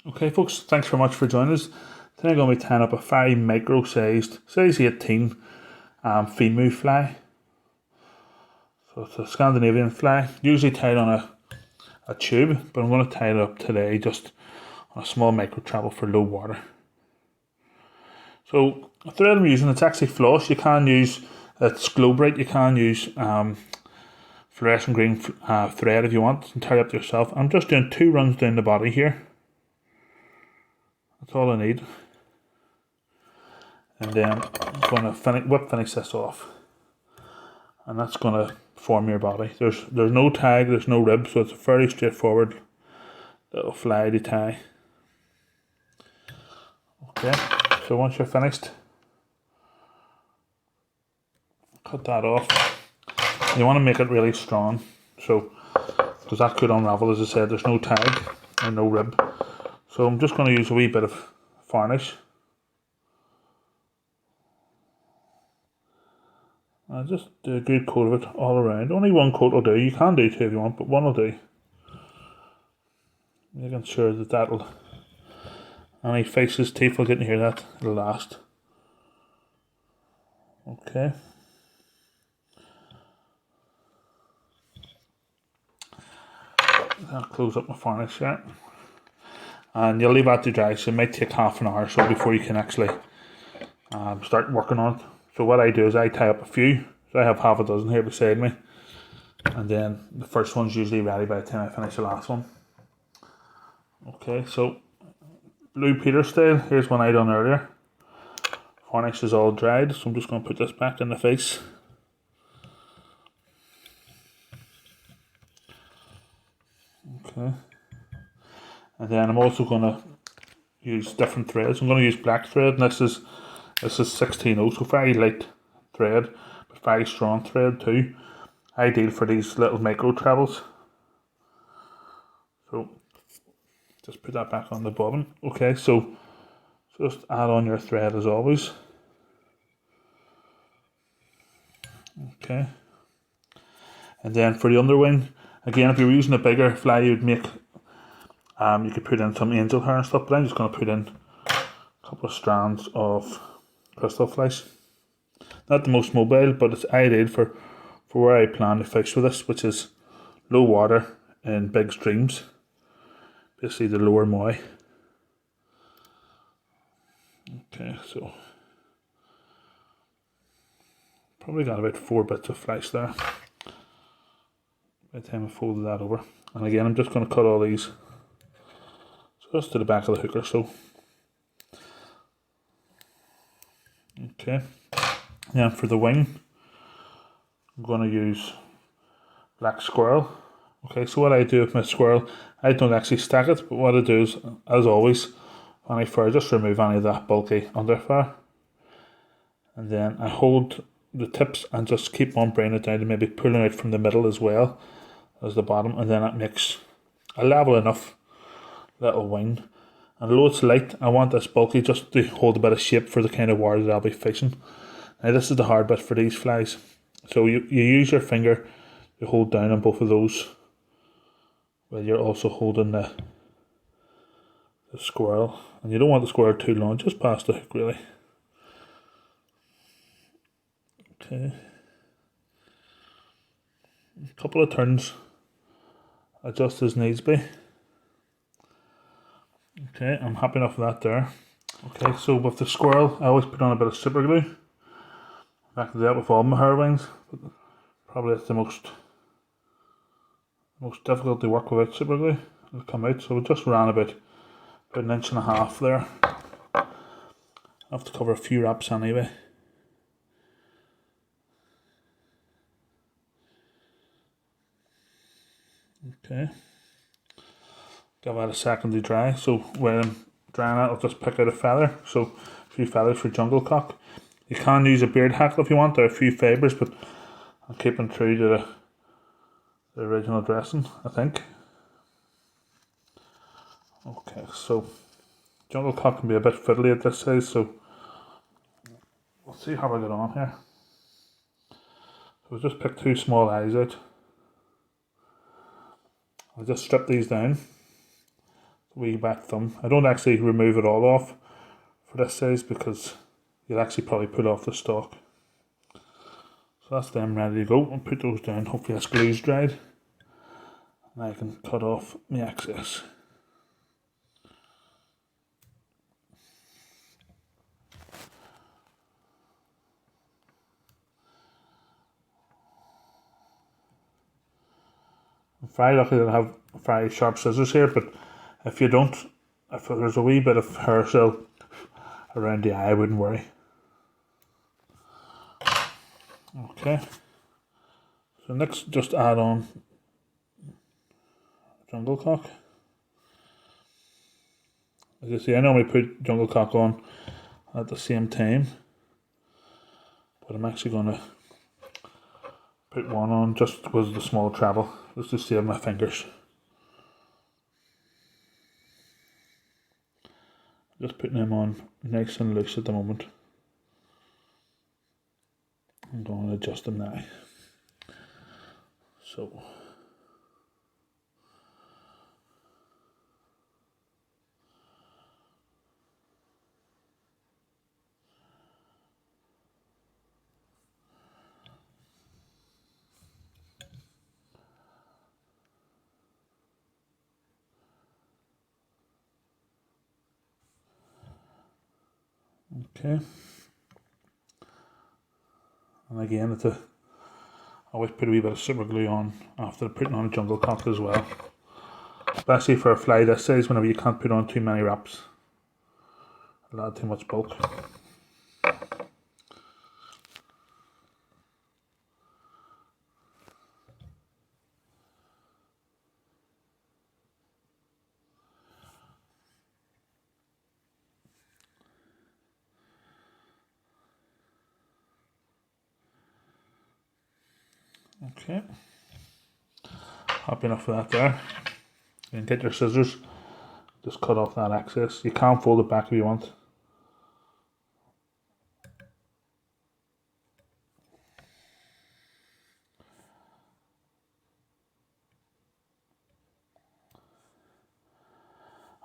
Okay folks, thanks very much for joining us. Today I'm going to be tying up a very micro sized, size 18 Vimu fly. So it's a Scandinavian fly, usually tied on a tube, but I'm going to tie it up today just on a small micro treble for low water. So the thread I'm using, it's actually floss. You can use, it's glow bright, you can use fluorescent green thread if you want and tie it up yourself. I'm just doing 2 runs down the body here. That's all I need. And then I'm going to finish this off. And that's going to form your body. There's no tag, there's no rib, so it's a fairly straightforward little fly to tie. Okay, so once you're finished, cut that off. You want to make it really strong, so because that could unravel. As I said, there's no tag and no rib. So I'm just going to use a wee bit of varnish. I'll just do a good coat of it all around. Only 1 coat will do. You can do 2 if you want, but 1 will do. Making sure that that'll, any faces, teeth will get in here, that it'll last. Okay. I'll close up my varnish here. And you'll leave that to dry, so it might take half an hour or so before you can actually start working on it. So what I do is I tie up a few. So I have half a dozen here beside me. And then the first one's usually ready by the time I finish the last one. Okay, so Blue Peter style, here's one I done earlier. Varnish is all dried, so I'm just going to put this back in the face. Okay. And then I'm also going to use different threads. I'm going to use black thread, and this is 16/0, so very light thread, but very strong thread too. Ideal for these little micro trebles. So just put that back on the bobbin. Okay, so just add on your thread as always. Okay. And then for the underwing, again, if you were using a bigger fly, you'd make you could put in some angel hair and stuff, but I'm just going to put in a couple of strands of crystal flies. Not the most mobile, but it's ideal for where I plan to fish with this, which is low water in big streams, basically the lower Moy. Okay, so probably got about 4 bits of flies there by the time I folded that over. And again, I'm just going to cut all these just to the back of the hooker, so. Okay, now for the wing, I'm going to use black squirrel. Okay, so what I do with my squirrel, I don't actually stack it, but what I do is, as always, when I fur, just remove any of that bulky underfur. And then I hold the tips and just keep on bringing it down to maybe pulling out from the middle as well as the bottom, and then it makes a level enough little wing. And although it's light, I want this bulky just to hold a bit of shape for the kind of water that I'll be fishing. Now this is the hard bit for these flies. So you use your finger to hold down on both of those while you're also holding the squirrel. And you don't want the squirrel too long, just past the hook really. Okay. A couple of turns, adjust as needs be. Okay, I'm happy enough with that there. Okay, so with the squirrel, I always put on a bit of super glue. I can do that with all my hair wings, but probably it's the most difficult to work without super glue. It'll come out, so we just ran about 1.5 inches there. I have to cover a few wraps anyway. Okay. Give that a second to dry. So when I'm drying it, I'll just pick out a feather. So a few feathers for jungle cock. You can use a beard hackle if you want, or a few fibres, but I'm keeping true to the original dressing, I think. Okay, so jungle cock can be a bit fiddly at this size, so we'll see how I get on here. So I'll just pick 2 small eyes out. I'll just strip these down. wee back thumb. I don't actually remove it all off for this size because you'll actually probably put off the stalk. So that's them ready to go. I'll put those down. Hopefully that's glue's dried. And I can cut off my excess. I'm very lucky that I have very sharp scissors here, but if you don't, if there's a wee bit of hair still around the eye, I wouldn't worry. Okay, so next just add on jungle cock. As you see, I normally put jungle cock on at the same time, but I'm actually going to put one on just because of the small treble, just to save my fingers. Just putting them on nice and loose at the moment. I'm going to adjust them now. So, okay. And again, I always put a wee bit of super glue on after putting on a jungle cock as well. Especially for a fly this size, whenever you can't put on too many wraps. It'll add too much bulk. Okay, happy enough with that there. You can get your scissors, just cut off that excess. You can fold it back if you want.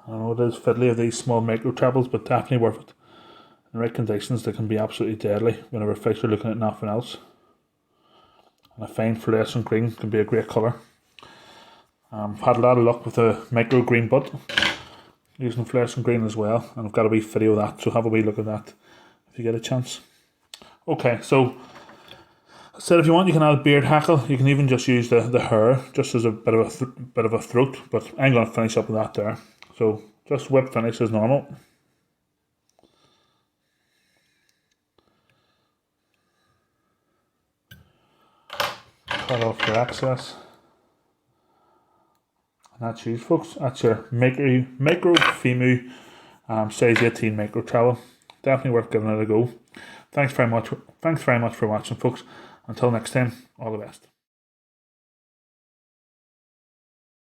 I know it is fiddly of these small micro trebles, but definitely worth it. In the right conditions, they can be absolutely deadly whenever fish are looking at nothing else. And a fine fluorescent green can be a great colour. I've had a lot of luck with a micro green butt using fluorescent green as well, and I've got a wee video of that, so have a wee look at that if you get a chance. Okay, so I said if you want you can add beard hackle. You can even just use the hair just as a bit of a throat, but I'm going to finish up with that there. So just whip finish as normal. Cut off your excess. And that's you, folks. That's your micro Vimu size 18 micro treble. Definitely worth giving it a go. Thanks very much for watching, folks. Until next time, all the best.